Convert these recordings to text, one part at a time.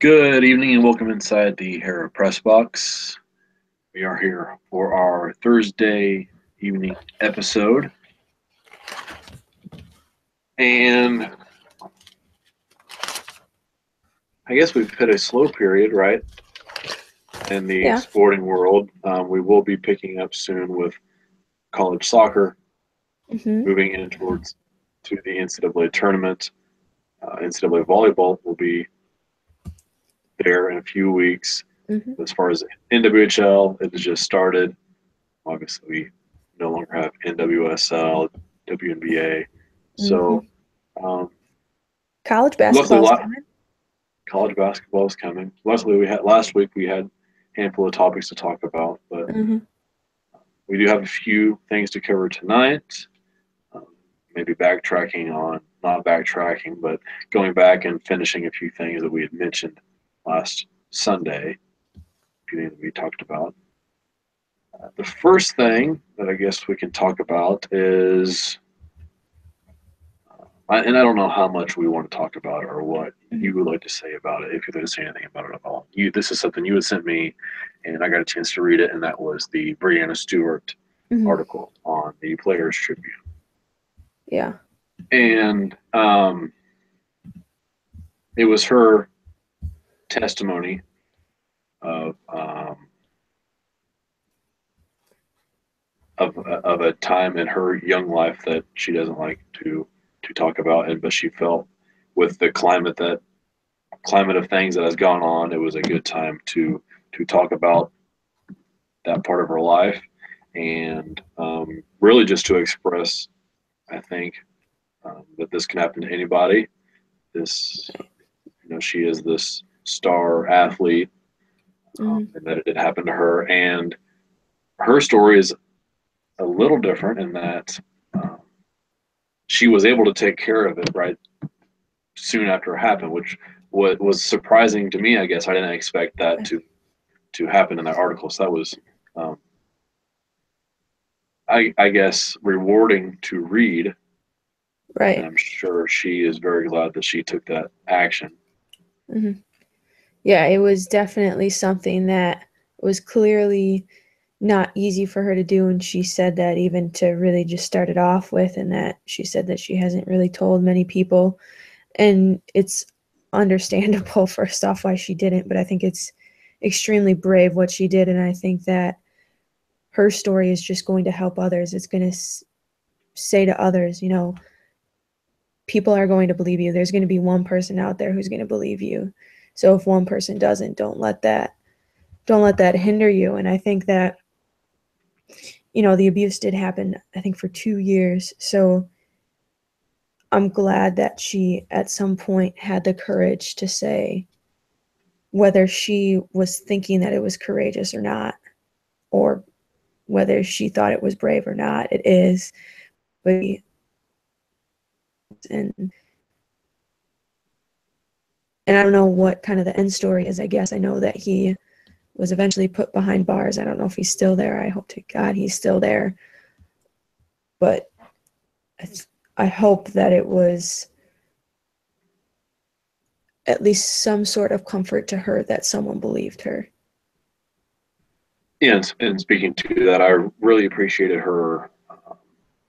Good evening and welcome inside the Hera Press Box. We are here for our Thursday evening episode. And I guess we've hit a slow period, right, in the Yeah. sporting world. We will be picking up soon with college soccer, hmm moving in towards to the NCAA tournament. NCAA volleyball will be there in a few weeks. hmm As far as NWHL, it has just started. Obviously, we no longer have NWSL, WNBA. hmm So, um, College luckily, basketball is coming. college basketball is coming. Luckily, we had last week we had a handful of topics to talk about, but hmm we do have a few things to cover tonight. Um, Maybe backtracking on, not backtracking, but going back and finishing a few things that we had mentioned last Sunday. A few things that we talked about. The first thing that I guess we can talk about is and I don't know how much we want to talk about it or what hmm you would like to say about it, if you'd like to say anything about it at all. This is something you had sent me, and I got a chance to read it, and that was the Brianna Stewart hmm article on the Players Tribune. Yeah. And it was her testimony of a time in her young life that she doesn't like to talk about, and but she felt with the climate of things that has gone on, it was a good time to talk about that part of her life, and really just to express, I think, that this can happen to anybody. This, she is this star athlete, hmm and that it did happen to her, and her story is a little different in that um, she was able to take care of it right soon after it happened, which what was surprising to me. I guess I didn't expect that to happen in that article. So that was um, I guess rewarding to read, and Right. I'm sure she is very glad that she took that action. hmm Yeah, it was definitely something that was clearly not easy for her to do. And she said that even to really just start it off with, and that she said that she hasn't really told many people. And it's understandable, first off, why she didn't, but I think it's extremely brave what she did. And I think that her story is just going to help others. It's going to say to others, people are going to believe you. There's going to be one person out there who's going to believe you. So if one person doesn't, don't let that hinder you. And I think that the abuse did happen, I think, for 2 years. So I'm glad that she at some point had the courage to say whether she was thinking that it was courageous or not, or whether she thought it was brave or not. It is. But and and I don't know what kind of the end story is. I guess I know that he was eventually put behind bars. I don't know if he's still there. I hope to God he's still there. But I hope that it was at least some sort of comfort to her that someone believed her. And speaking to that, I really appreciated her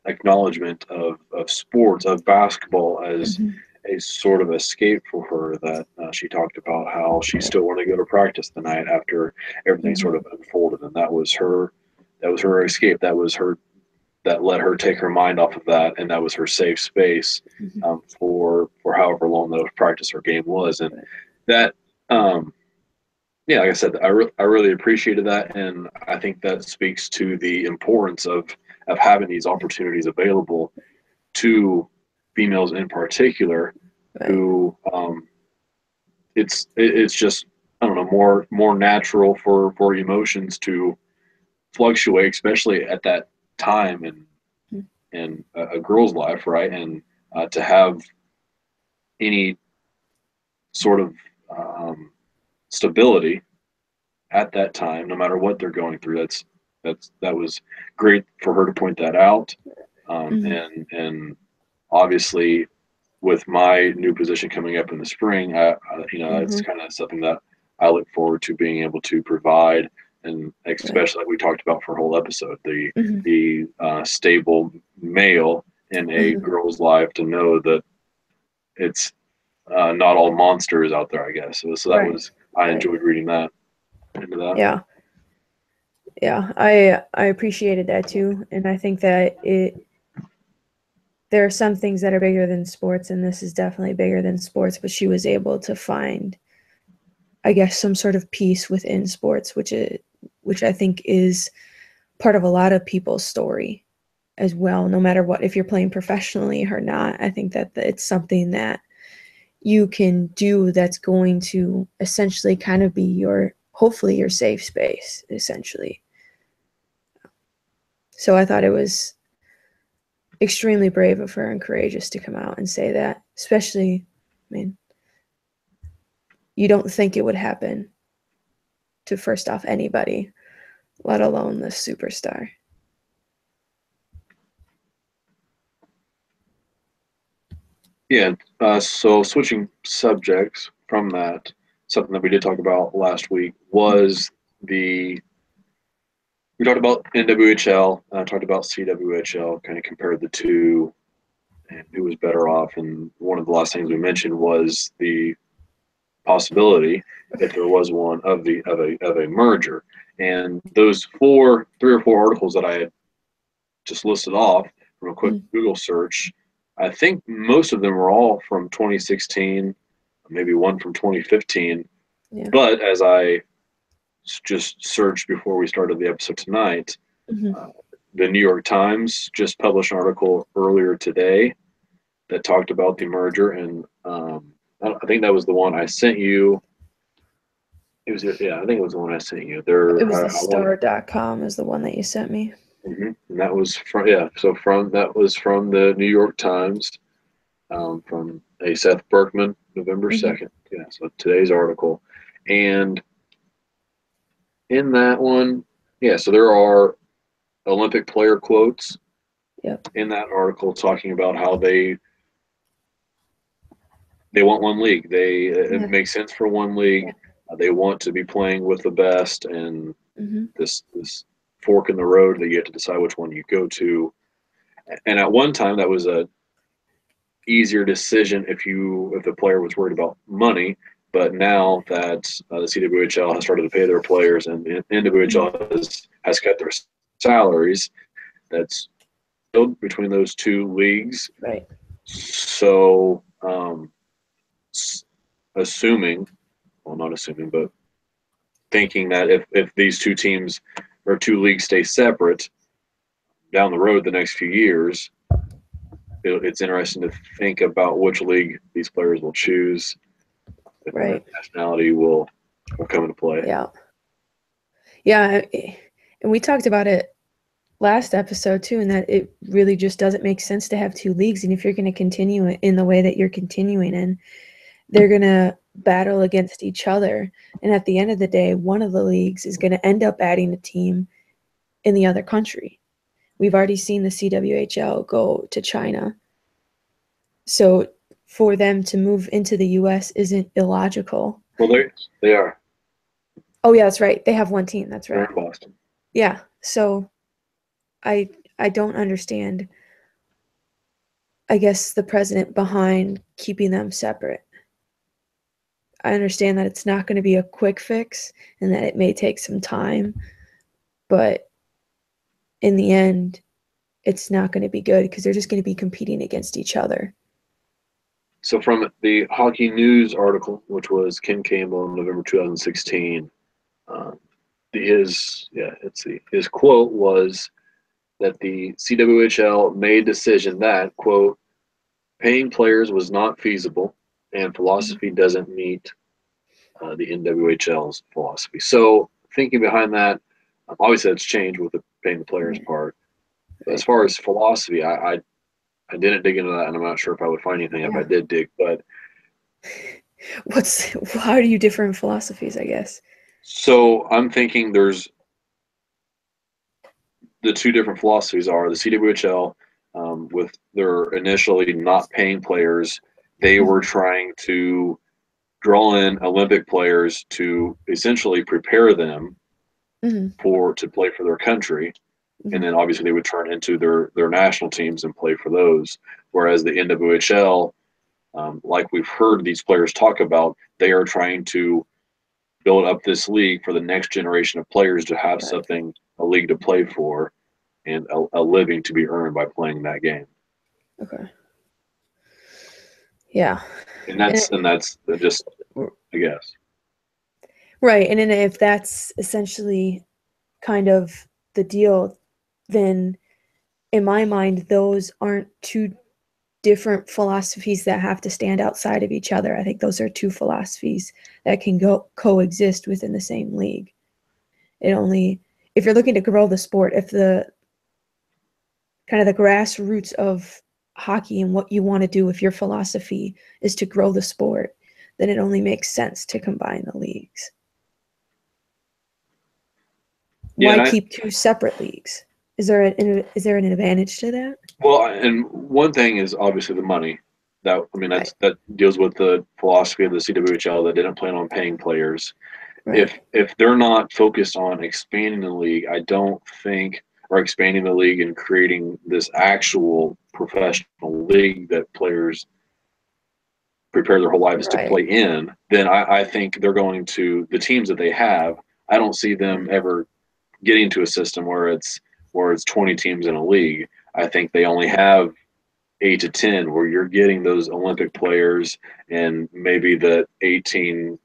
acknowledgement of sports, of basketball as Mm-hmm. a sort of escape for her. That she talked about how she Right. still wanted to go to practice the night after everything Mm-hmm. sort of unfolded, and that was her. That was her escape. That let her take her mind off of that, and that was her safe space Mm-hmm. for however long that practice or game was, and Right. that yeah, like I said, I really appreciated that, and I think that speaks to the importance of having these opportunities available to females in particular, Right. who it's just, I don't know, more natural for emotions to fluctuate, especially at that time in a girl's life, right? And to have any sort of um, stability at that time, no matter what they're going through. That was great for her to point that out, Mm-hmm. and obviously, with my new position coming up in the spring, it's kind of something that I look forward to being able to provide, and Right. especially like we talked about for a whole episode, Hmm. the stable male in a Hmm. girl's life, to know that it's not all monsters out there, I guess. So that Right. was, I Right. enjoyed reading that into that. Yeah. Yeah. I appreciated that too, and I think that there are some things that are bigger than sports, and this is definitely bigger than sports. But she was able to find, I guess, some sort of peace within sports, which I think is part of a lot of people's story as well. No matter what, if you're playing professionally or not, I think that it's something that you can do that's going to essentially kind of be your, hopefully, your safe space, essentially. So I thought it was extremely brave of her and courageous to come out and say that, especially, I mean, you don't think it would happen to, first off, anybody, let alone this superstar. Yeah. So switching subjects from that, something that we did talk about last week was the we talked about NWHL, talked about CWHL, kind of compared the two and who was better off. And one of the last things we mentioned was the possibility, if there was one, of a merger. And those three or four articles that I had just listed off from a quick Mhm. Google search, I think most of them were all from 2016, maybe one from 2015. Yeah. But as I just searched before we started the episode tonight, Hmm. uh, the New York Times just published an article earlier today that talked about the merger, and I think that was the one I sent you. It was, yeah, I think it was the one I sent you. It There, was the I want, star.com is the one that you sent me. and that was from, yeah. So from that was from the New York Times, from a Seth Berkman, November Hmm. 2nd. Yeah, so today's article, and in that one, yeah, so there are Olympic player quotes Yep. in that article talking about how they want one league. It Yeah. makes sense for one league. Yeah. They want to be playing with the best, and Hmm. this fork in the road that you have to decide which one you go to. And at one time, that was a easier decision if the player was worried about money. But now that the CWHL has started to pay their players, and the Hmm. NWHL has cut their salaries, that's filled between those two leagues. Right. So, assuming, well, not assuming, but thinking that if these two teams or two leagues stay separate down the road the next few years, it's interesting to think about which league these players will choose, if their Right. nationality will come into play. Yeah. Yeah. And we talked about it last episode too, and that it really just doesn't make sense to have two leagues. And if you're going to continue it in the way that you're continuing in, they're going to battle against each other. And at the end of the day, one of the leagues is going to end up adding a team in the other country. We've already seen the CWHL go to China. So for them to move into the US isn't illogical. Well, they are. Oh yeah, that's right. They have one team. That's They're right. in Boston. Yeah. So I I don't understand, I guess, the president behind keeping them separate. I understand that it's not going to be a quick fix and that it may take some time, but in the end, it's not going to be good because they're just going to be competing against each other. So from the Hockey News article, which was Ken Campbell in November 2016, um, his quote was that the CWHL made a decision that, quote, paying players was not feasible and Mhm. philosophy doesn't meet the NWHL's philosophy. So thinking behind that, obviously that's changed with the paying the players Right, part. But as right. far as philosophy, I didn't dig into that, and I'm not sure if I would find anything if I Yeah. did dig. But How do you differ in philosophies, I guess? so I'm thinking there's the two different philosophies are the CWHL with their initially not paying players. They were trying to draw in Olympic players to essentially prepare them Mhm. to play for their country, and Mhm. then obviously they would turn into their national teams and play for those. Whereas the NWHL, like we've heard these players talk about, they are trying to build up this league for the next generation of players to have Right. something, a league to play for, and a living to be earned by playing that game. Okay. Yeah. And And that's just, I guess. right. And then if that's essentially kind of the deal, then in my mind, those aren't two different philosophies that have to stand outside of each other. I think those are two philosophies that can go coexist within the same league. It only, if you're looking to grow the sport, if the kind of the grassroots of hockey and what you want to do, if your philosophy is to grow the sport, then it only makes sense to combine the leagues. Yeah, Why keep two separate leagues? Is there an advantage to that? well, and one thing is obviously the money. Right, That deals with the philosophy of the CWHL that didn't plan on paying players. right, If they're not focused on expanding the league, I don't think, or expanding the league and creating this actual professional league that players prepare their whole lives to right. play in, then I think they're going to the teams that they have. I don't see them Right. ever getting to a system where it's 20 teams in a league. I think they only have 8 to 10 where you're getting those Olympic players and maybe the 18,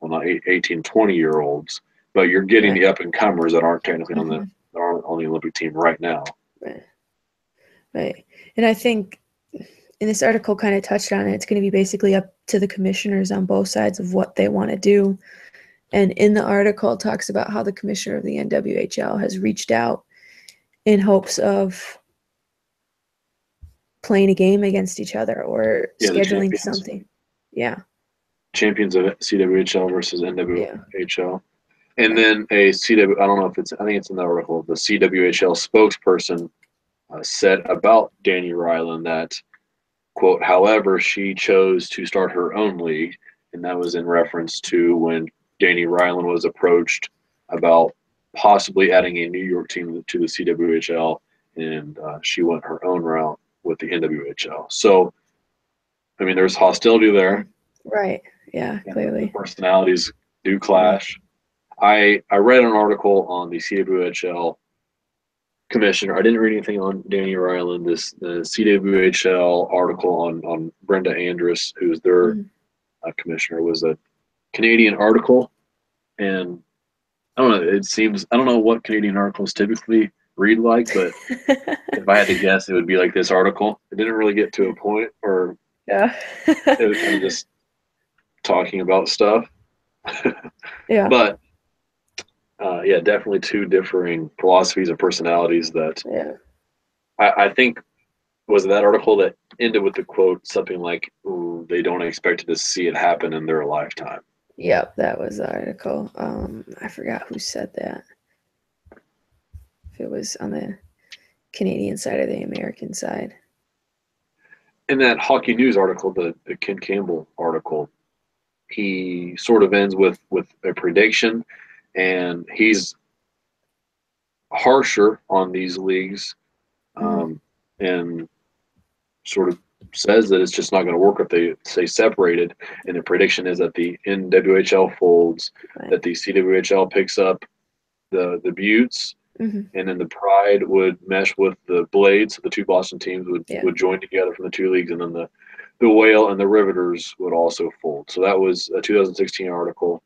well not 18, 20-year olds, but you're getting Right. the up and comers that aren't technically Hmm. on the Olympic team right now. Right. Right. And I think in this article kind of touched on it, it's going to be basically up to the commissioners on both sides of what they want to do. And in the article, it talks about how the commissioner of the NWHL has reached out in hopes of playing a game against each other or Yeah, the scheduling something. Yeah. champions of CWHL versus Yeah. NWHL. And Right. then a CW, I don't know if it's, I think it's in the article, the CWHL spokesperson said about Danny Ryland that, quote, however, she chose to start her own league. And that was in reference to when Danny Ryland was approached about possibly adding a New York team to the CWHL. And she went her own route with the NWHL. So, I mean, there's hostility there, Right. Yeah, and the clearly. personalities do Yeah. clash. I read an article on the CWHL commissioner. I didn't read anything on Danny Ryland. The CWHL article on Brenda Andress, who's their Mhm. commissioner, was a Canadian article, and I don't know. It seems I don't know what Canadian articles typically read like, but if I had to guess, it would be like this article. It didn't really get to a point, or Yeah. it was kind of just talking about stuff. Yeah. But yeah, definitely two differing philosophies and personalities that Yeah. I think was that article that ended with the quote something like, "Ooh, they don't expect to see it happen in their lifetime." Yep, that was the article. I forgot who said that. If it was on the Canadian side or the American side. In that Hockey News article, the Ken Campbell article, he sort of ends with a prediction, and he's harsher on these leagues, Mhm. and sort of says that it's just not going to work if they stay separated. And the prediction is that the NWHL folds, Right. that the CWHL picks up the Buttes, Mhm. and then the Pride would mesh with the Blades. So the two Boston teams Yeah. would join together from the two leagues, and then the Whale and the Riveters would also fold. So that was a 2016 article,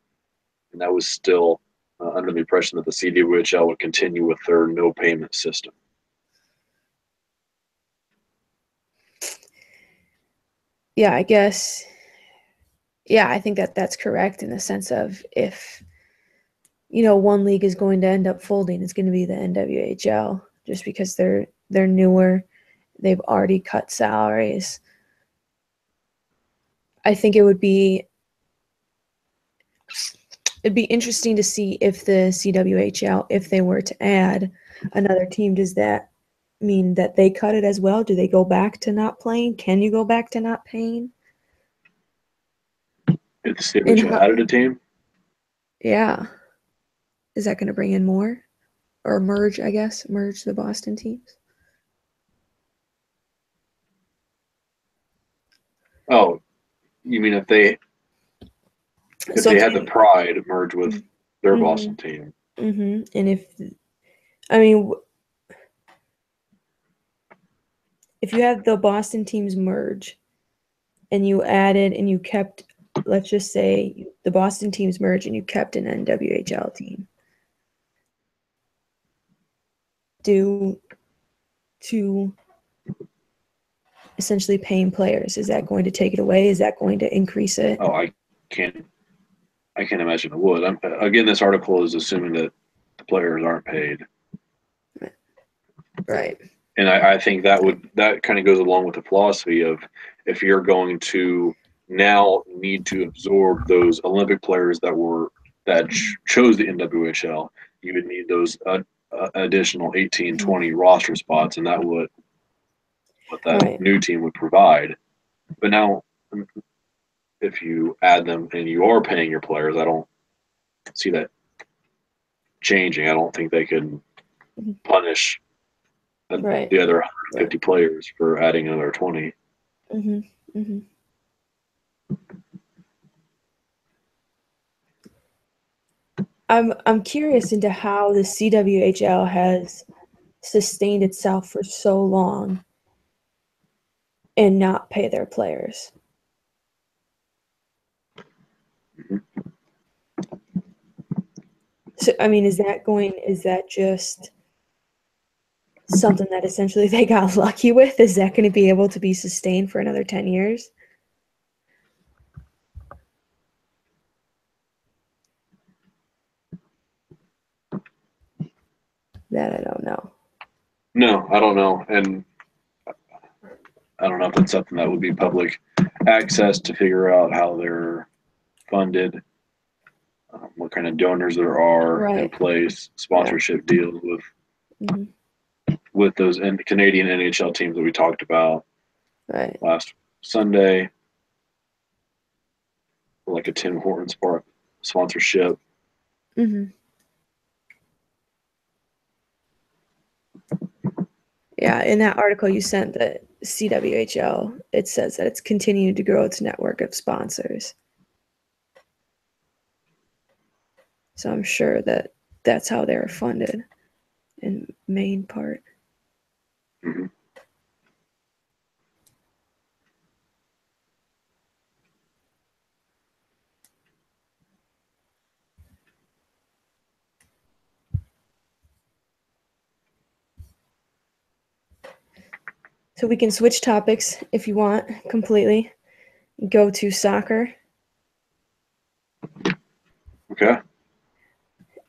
and that was still under the impression that the CWHL would continue with their no payment system. Yeah, I guess. Yeah, I think that that's correct in the sense of if one league is going to end up folding, it's going to be the NWHL just because they're newer, they've already cut salaries. I think it'd be interesting to see if the CWHL, if they were to add another team, does that mean that they cut it as well? Do they go back to not playing? Can you go back to not paying? If the state And which added a team, yeah, is that going to bring in more or merge? I guess merge the Boston teams. oh, you mean if So they if had the you, Pride merge with their mm-hmm, Boston team? and I mean, if you had the Boston teams merge and you added and you kept, let's just say the Boston teams merge and you kept an NWHL team, due to essentially paying players, is that going to take it away? Is that going to increase it? Oh, can't I can't imagine it would. Again, this article is assuming that the players aren't paid, Right. and I think that kind of goes along with the philosophy of if you're going to now need to absorb those Olympic players that chose the NWHL, you would need those additional 18, 20 roster spots, and that would what that Right. new team would provide. But now, if you add them and you are paying your players, I don't see that changing. I don't think they could punish Right. the other 150 players for adding another 20. Mm-hmm. Mm-hmm. I'm curious into how the CWHL has sustained itself for so long and not pay their players. Mm-hmm. So I mean, is that just something that essentially they got lucky with? Is that going to be able to be sustained for another 10 years? That I don't know. No, I don't know, and I don't know if that's something that would be public access to figure out how they're funded, what kind of donors there are in Right. place, sponsorship deals Mm-hmm. with those Canadian NHL teams that we talked about Right. last Sunday, like a Tim Hortons sponsorship. Mm-hmm. Yeah, in that article you sent, the CWHL, it says that it's continued to grow its network of sponsors. So I'm sure that that's how they're funded in main part. Mm-hmm. So we can switch topics if you want completely. Go to soccer. Okay.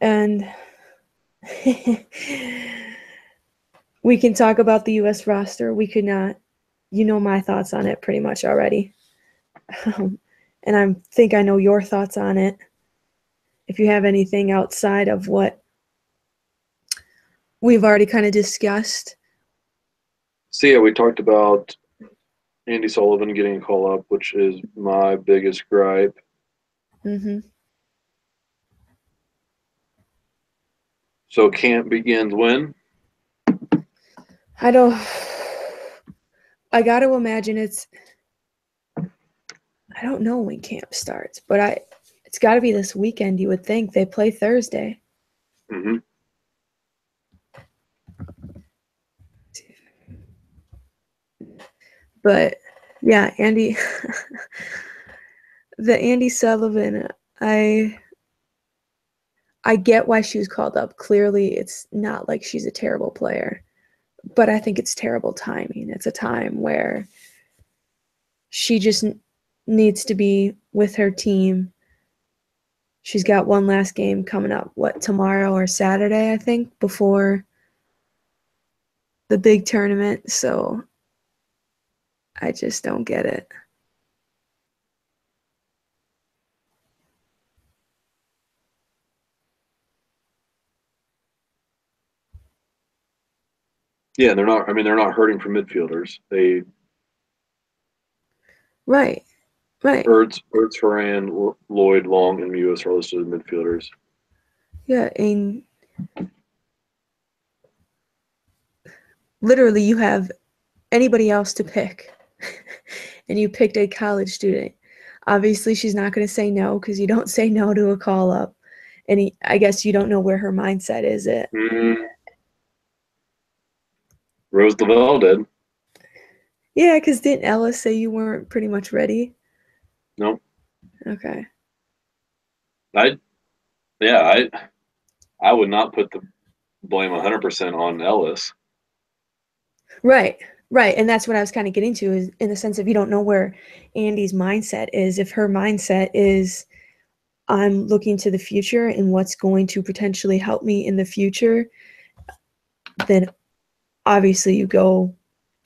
And we can talk about the US roster. We could not, you know my thoughts on it pretty much already. And I think I know your thoughts on it. If you have anything outside of what we've already kind of discussed. So yeah, we talked about Andy Sullivan getting a call up, which is my biggest gripe. Mm-hmm. So camp begins when? I got to imagine I don't know when camp starts, but it's got to be this weekend, you would think. They play Thursday. Mm-hmm. But yeah, Andy, the Andy Sullivan, I get why she was called up. Clearly, it's not like she's a terrible player, but I think it's terrible timing. It's a time where she just needs to be with her team. She's got one last game coming up, tomorrow or Saturday, I think, before the big tournament. So I just don't get it. Yeah, they're not. I mean, they're not hurting for midfielders. They Right, right. Ertz, Horan, Lloyd, Long, and Mewis are listed as midfielders. Yeah, and literally you have anybody else to pick, and you picked a college student. Obviously, she's not going to say no because you don't say no to a call up. And I guess you don't know where her mindset is at. Mm, Rose Lavelle did. Yeah, because didn't Ellis say you weren't pretty much ready? No, Okay. I yeah, I would not put the blame 100% on Ellis. Right, right. And that's what I was kind of getting to is in the sense of you don't know where Andy's mindset is. If her mindset is, I'm looking to the future and what's going to potentially help me in the future, then obviously you go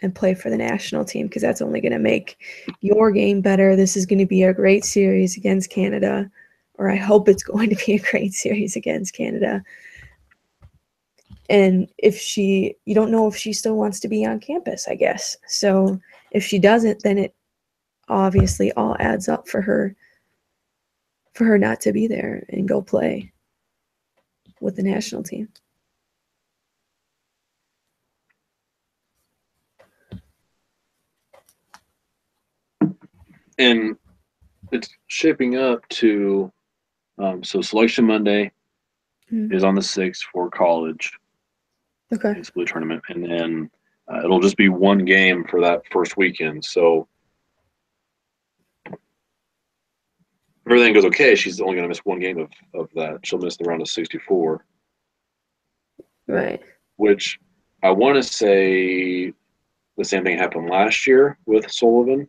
and play for the national team because that's only going to make your game better. This is going to be a great series against Canada, or I hope it's going to be a great series against Canada. And you don't know if she still wants to be on campus, I guess. So if she doesn't, then it obviously all adds up for her not to be there and go play with the national team. And it's shaping up to so Selection Monday is on the 6th for college. Okay. NCAA tournament, and then it'll just be one game for that first weekend. So if everything goes okay, she's only going to miss one game of that. She'll miss the round of 64, Right. which I want to say the same thing happened last year with Sullivan.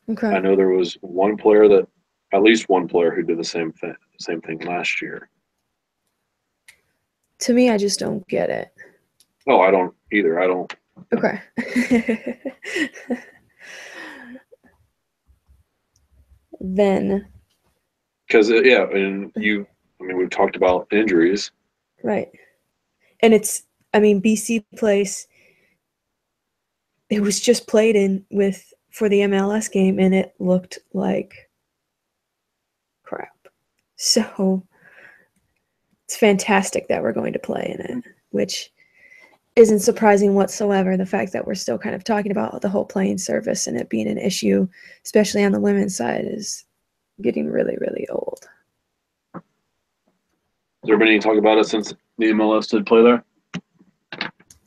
Okay. I know there was one player that, at least one player who did the same thing last year. To me, I just don't get it. Oh, I don't either. I don't. Okay. Then, Because yeah, and I mean, we've talked about injuries. right. And BC Place, it was just played in for the MLS game and it looked like crap. So it's fantastic that we're going to play in it, which isn't surprising whatsoever. The fact that we're still kind of talking about the whole plane service and it being an issue, especially on the women's side, is getting really, really old. Has there been any talk about it since the MLS did play there?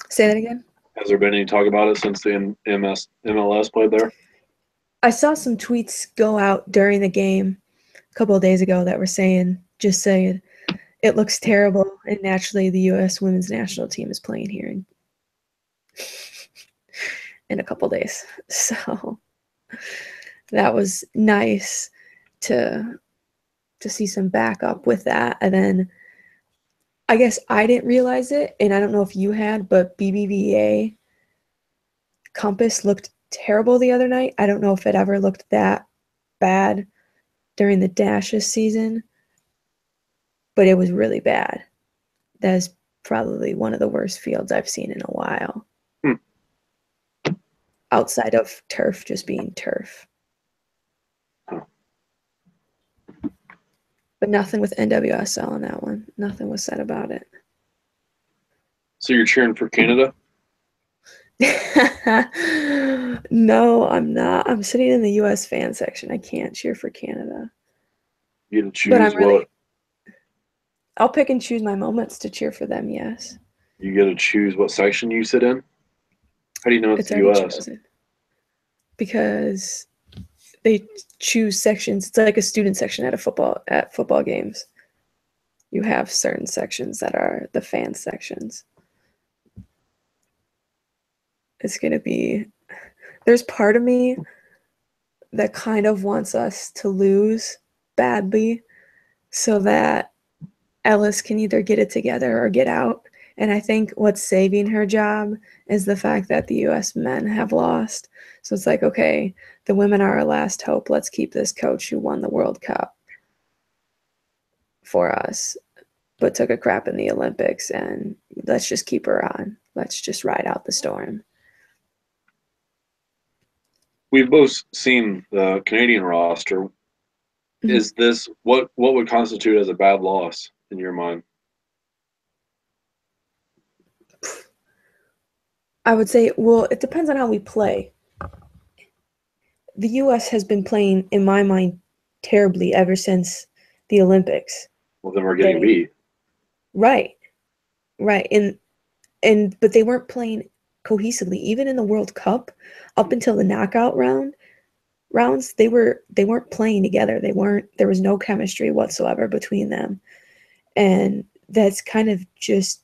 Say that again? Has there been any talk about it since the MLS played there? I saw some tweets go out during the game a couple of days ago that were saying it looks terrible, and naturally the U.S. women's national team is playing here in a couple days. So that was nice to see some backup with that. And then I guess I didn't realize it, and I don't know if you had, but BBVA Compass looked terrible the other night. I don't know if it ever looked that bad during the Dashes season, but it was really bad. That is probably one of the worst fields I've seen in a while. Outside of turf just being turf. But nothing with NWSL on that one. Nothing was said about it. So you're cheering for Canada? No, I'm not. I'm sitting in the US fan section. I can't cheer for Canada. You get to choose But I'm really what I'll pick and choose my moments to cheer for them, yes. you get to choose what section you sit in. How do you know it's It's the already U.S.? chosen. Because they choose sections. It's like a student section at football games. You have certain sections that are the fan sections. It's going to be there's part of me that kind of wants us to lose badly so that Ellis can either get it together or get out. And I think what's saving her job is the fact that the US men have lost. So it's like, okay, the women are our last hope. Let's keep this coach who won the World Cup for us. but took a crap in the Olympics, and let's just keep her on. Let's just ride out the storm. We've both seen the Canadian roster. Is this what would constitute as a bad loss in your mind? I would say, well, it depends on how we play. The U.S. has been playing, in my mind, terribly ever since the Olympics. Well, then we're getting beat. Right, right, but they weren't playing cohesively. Even in the World Cup, up until the knockout rounds, they weren't playing together. There was no chemistry whatsoever between them, and that's kind of just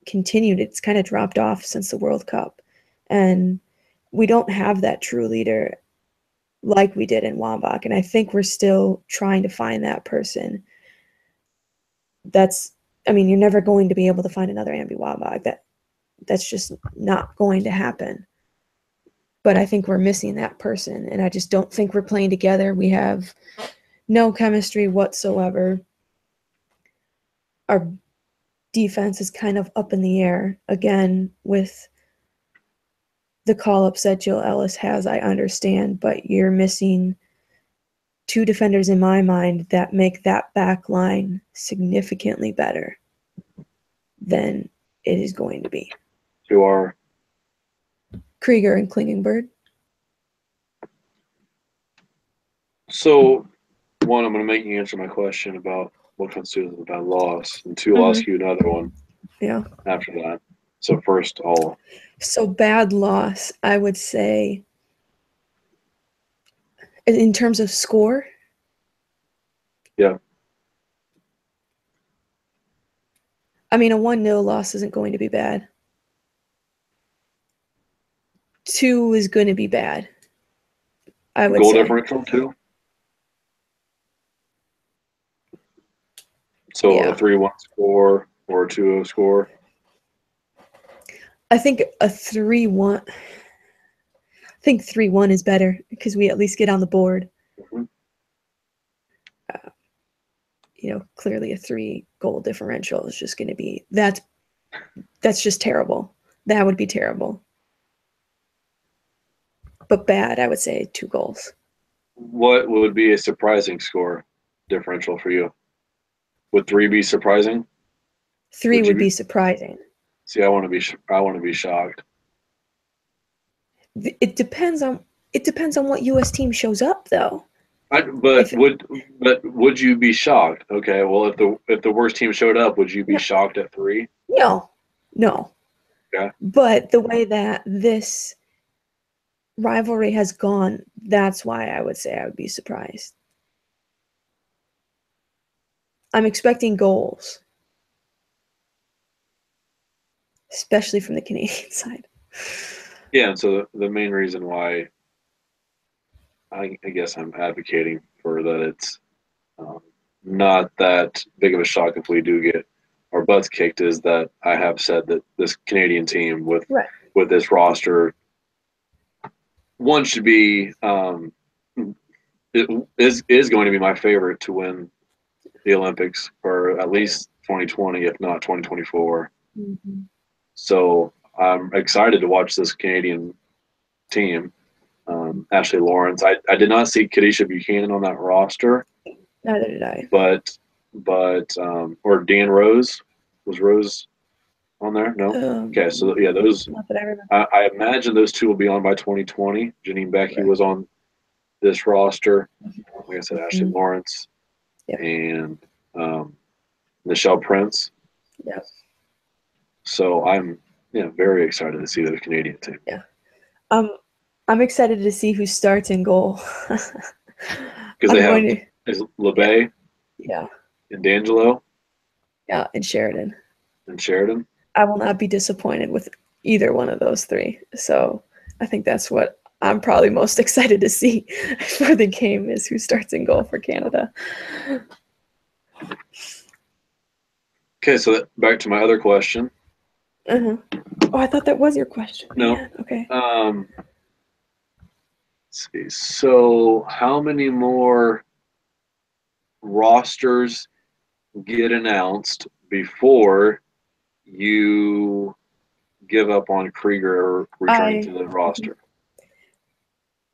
continued. It's kind of dropped off since the World Cup, and we don't have that true leader like we did in Wambach, and I think we're still trying to find that person. You're never going to be able to find another Ambi Wambach. That's just not going to happen. But I think we're missing that person, and I just don't think we're playing together. We have no chemistry whatsoever. Our defense is kind of up in the air again with the call-ups that Jill Ellis has. I understand, but you're missing two defenders in my mind that make that back line significantly better than it is going to be. Who are? Krieger and Klingenberg. So, one, I'm going to make you answer my question about what constitutes a bad loss, and two, I'll ask you another one. Yeah. After that. So first, So bad loss, I would say, in terms of score. Yeah. I mean, a 1-0 loss isn't going to be bad. 2 is going to be bad. I would goal say. Differential too. So a 3-1 score or a 2-0 score. I think a 3-1. I think 3-1 is better because we at least get on the board. Mm-hmm. Clearly a 3-goal differential is just going to be that's just terrible. That would be terrible. But bad, I would say 2 goals. What would be a surprising score differential for you? Would 3 be surprising? 3 would be surprising. See, I want to be shocked. It depends on what U.S. team shows up, though. Would you be shocked? Okay, well, if the worst team showed up, would you be shocked at 3? No. Okay. But the way that this rivalry has gone, that's why I would say I would be surprised. I'm expecting goals, especially from the Canadian side. Yeah, and so the main reason why I guess I'm advocating for that it's not that big of a shock if we do get our butts kicked is that I have said that this Canadian team with this roster, one should be it is going to be my favorite to win the Olympics for at least 2020, if not 2024. Mm-hmm. So I'm excited to watch this Canadian team. Ashley Lawrence. I did not see Kadisha Buchanan on that roster. Neither did I. But or Dan Rose. Was Rose on there? No. Okay, so yeah, those. Not that I remember. I imagine those two will be on by 2020. Janine Becky was on this roster. Like I said, Ashley Lawrence and Nichelle Prince. Yep. So I'm very excited to see the Canadian team. Yeah. I'm excited to see who starts in goal. Because they have LeBay. Yeah. And D'Angelo. Yeah, and Sheridan. I will not be disappointed with either one of those 3. So I think that's what I'm probably most excited to see for the game is who starts in goal for Canada. Okay, so back to my other question. Oh, I thought that was your question. No. Man. Okay. Let's see. So how many more rosters get announced before you give up on Krieger returning to the roster?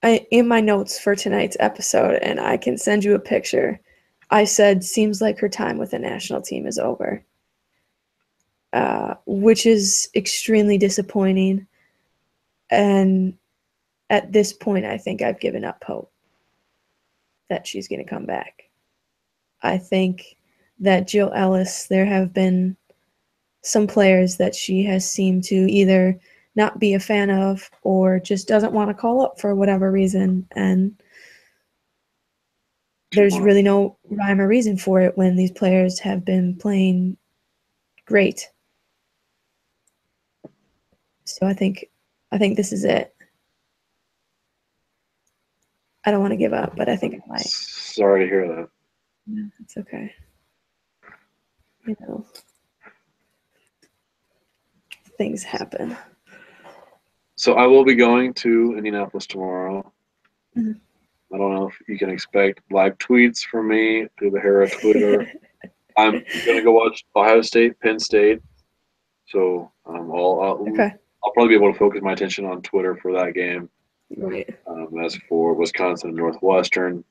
In my notes for tonight's episode, and I can send you a picture, I said, seems like her time with the national team is over, which is extremely disappointing. And at this point, I think I've given up hope that she's going to come back. I think that Jill Ellis, there have been some players that she has seemed to either not be a fan of or just doesn't want to call up for whatever reason. And there's really no rhyme or reason for it when these players have been playing great. So I think this is it. I don't want to give up, but I think I might. Sorry to hear that. Yeah, it's okay. You know, things happen. So I will be going to Indianapolis tomorrow. Mhm. I don't know if you can expect live tweets from me through the Hera Twitter. I'm going to go watch Ohio State, Penn State. So Okay. I'll probably be able to focus my attention on Twitter for that game. Right. As for Wisconsin and Northwestern,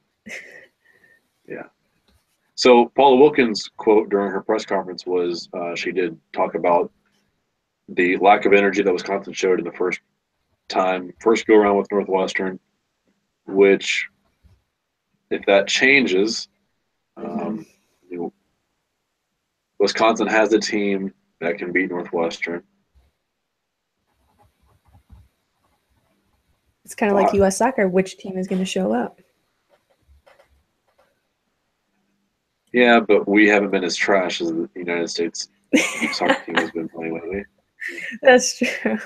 yeah. So Paula Wilkins' quote during her press conference was she did talk about the lack of energy that Wisconsin showed in the first go around with Northwestern, which if that changes, you know, Wisconsin has a team that can beat Northwestern. It's kind of like U.S. soccer. Which team is going to show up? Yeah, but we haven't been as trash as the United States soccer team has been playing lately. That's true.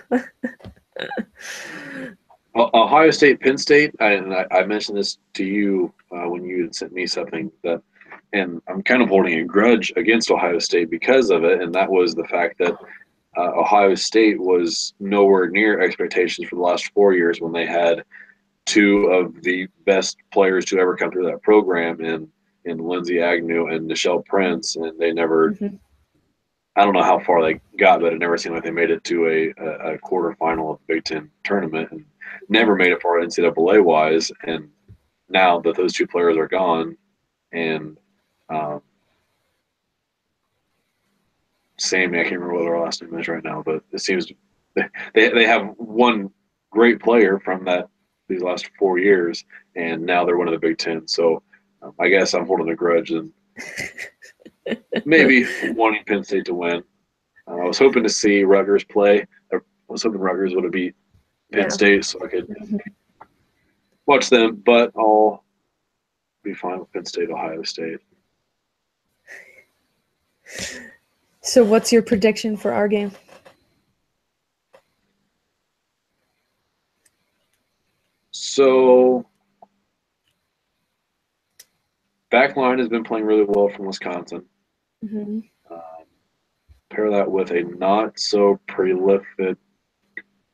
Ohio State, Penn State, I mentioned this to you when you had sent me something and I'm kind of holding a grudge against Ohio State because of it, and that was the fact that Ohio State was nowhere near expectations for the last 4 years when they had two of the best players to ever come through that program in Lindsey Agnew and Nichelle Prince, and they never. I don't know how far they got, but it never seemed like they made it to a quarterfinal of the Big Ten tournament, and never made it far NCAA wise. And now that those two players are gone, and Sam, I can't remember what their last name is right now, but it seems they have one great player from these last 4 years, and now they're one of the Big Ten. So I guess I'm holding a grudge and maybe wanting Penn State to win. I was hoping to see Rutgers play. I was hoping Rutgers would have beat Penn State so I could watch them, but I'll be fine with Penn State, Ohio State. So what's your prediction for our game? So backline has been playing really well from Wisconsin. Pair that with a not so prolific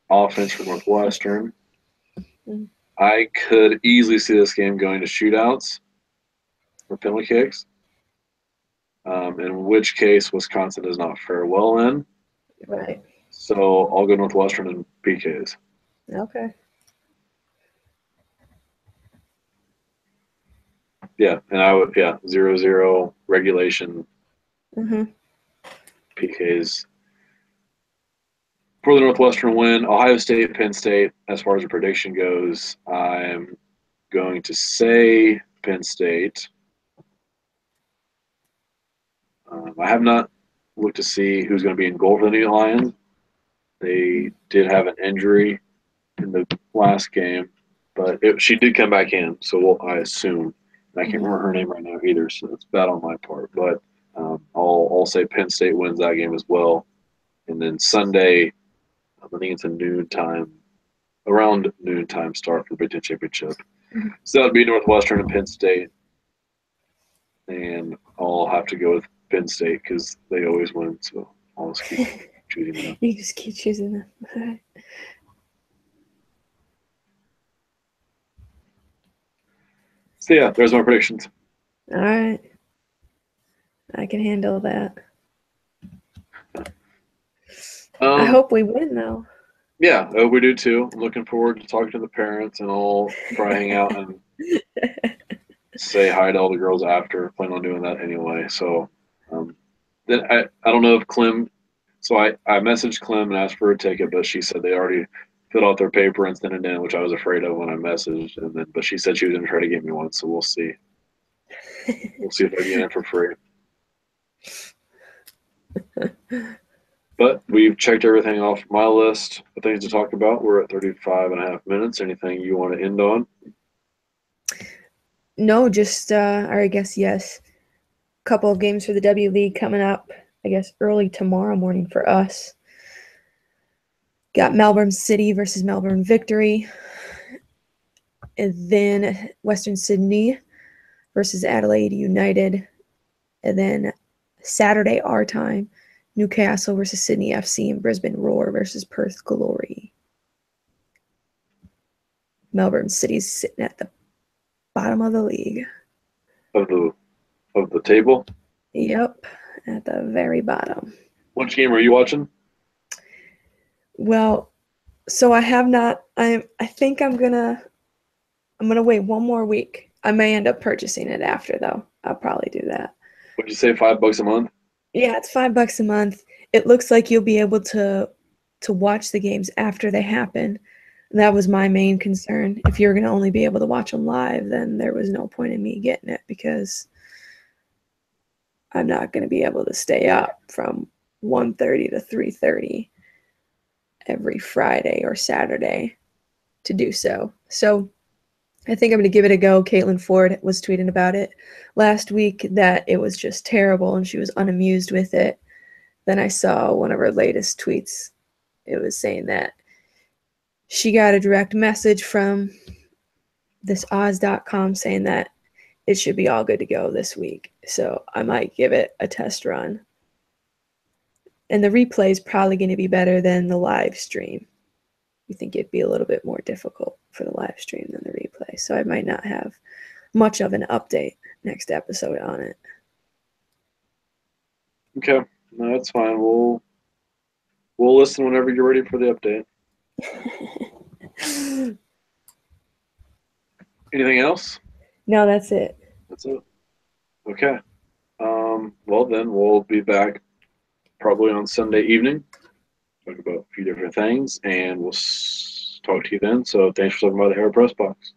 offense for Northwestern. I could easily see this game going to shootouts or penalty kicks, in which case Wisconsin does not fare well in. Right. So I'll go Northwestern and PKs. Okay. Yeah, and I would 0-0 regulation. PKs for the Northwestern win. Ohio State, Penn State. As far as the prediction goes, I'm going to say Penn State. I have not looked to see who's going to be in goal for the Nittany Lions. They did have an injury in the last game, but she did come back in, so I assume. I can't remember her name right now either, so it's bad on my part. But I'll say Penn State wins that game as well. And then Sunday, I think it's around noontime start for the Big Ten Championship. So that would be Northwestern and Penn State. And I'll have to go with Penn State because they always win. So I'll just keep choosing them. You just keep choosing them. All right. So yeah, there's my predictions. All right. I can handle that. I Um, hope we win, though. yeah, we do too. I'm looking forward to talking to the parents, and I'll probably hang out and say hi to all the girls after. Plan on doing that anyway. So um, then I don't know if Clem. So I messaged Clem and asked for a ticket, but she said they already filled out their paper and sent it in, which I was afraid of when I messaged. And then, but she said she was going to try to get me one. So we'll see. We'll see if I can get it for free. But we've checked everything off my list of things to talk about. We're at 35 and a half minutes. Anything you want to end on? No, just, or I guess, yes. Couple of games for the W League coming up, I guess, early tomorrow morning for us. Got Melbourne City versus Melbourne Victory. And then Western Sydney versus Adelaide United. And then Saturday, our time, Newcastle versus Sydney FC and Brisbane Roar versus Perth Glory. Melbourne City's sitting at the bottom of the league. Of the table. Yep, at the very bottom. Which game are you watching? Well, so I have not. I think I'm gonna wait one more week. I may end up purchasing it after though. I'll probably do that. Would you say $5 a month? Yeah, it's $5 a month. It looks like you'll be able to watch the games after they happen. That was my main concern. If you're gonna only be able to watch them live, then there was no point in me getting it because I'm not gonna be able to stay up from 1:30 to 3:30 every Friday or Saturday to do so. So I think I'm going to give it a go. Caitlin Ford was tweeting about it last week that it was just terrible and she was unamused with it. Then I saw one of her latest tweets. It was saying that she got a direct message from this Oz.com saying that it should be all good to go this week. So I might give it a test run. And the replay is probably going to be better than the live stream. You think it'd be a little bit more difficult for the live stream than the replay. So I might not have much of an update next episode on it. Okay, no, that's fine. We'll listen whenever you're ready for the update. Anything else? No, that's it. That's it. Okay. Well, then we'll be back probably on Sunday evening. Talk about a few different things, and we'll talk to you then. So thanks for talking about the Hair Press Box.